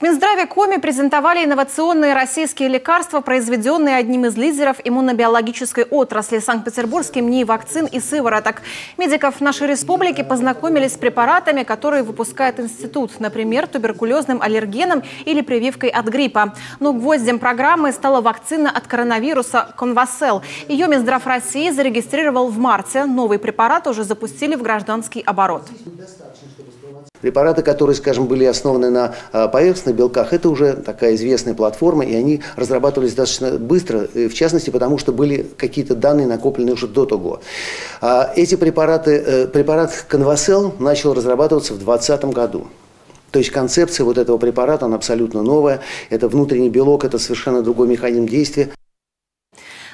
В Минздраве Коми презентовали инновационные российские лекарства, произведенные одним из лидеров иммунобиологической отрасли – санкт-петербургским НИИ вакцин и сывороток. Медиков нашей республики познакомились с препаратами, которые выпускает институт, например, туберкулезным аллергеном или прививкой от гриппа. Но гвоздем программы стала вакцина от коронавируса Convacel. Ее Минздрав России зарегистрировал в марте. Новый препарат уже запустили в гражданский оборот. Препараты, которые, скажем, были основаны на поверхностных белках, это уже такая известная платформа, и они разрабатывались достаточно быстро, в частности, потому что были какие-то данные накоплены уже до того. Препарат Convacel начал разрабатываться в 2020 году. То есть концепция вот этого препарата, она абсолютно новая. Это внутренний белок, это совершенно другой механизм действия.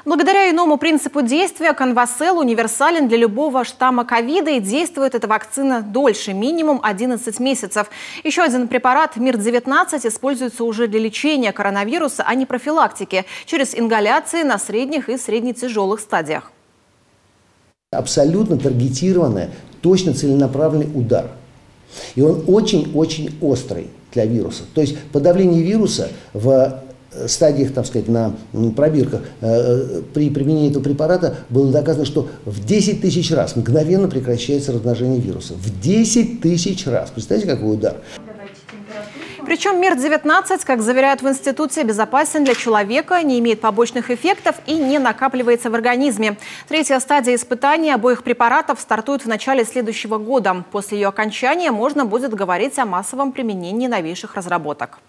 Благодаря иному принципу действия Convacel универсален для любого штамма ковида, и действует эта вакцина дольше, минимум 11 месяцев. Еще один препарат МИР-19 используется уже для лечения коронавируса, а не профилактики, через ингаляции на средних и средне-тяжелых стадиях. Абсолютно таргетированный, точно целенаправленный удар. И он очень-очень острый для вируса. То есть подавление вируса в стадиях, так сказать, на пробирках при применении этого препарата было доказано, что в 10 тысяч раз мгновенно прекращается размножение вируса. В 10 тысяч раз. Представляете, какой удар? Причем МИР-19, как заверяют в институте, безопасен для человека, не имеет побочных эффектов и не накапливается в организме. Третья стадия испытаний обоих препаратов стартует в начале следующего года. После ее окончания можно будет говорить о массовом применении новейших разработок.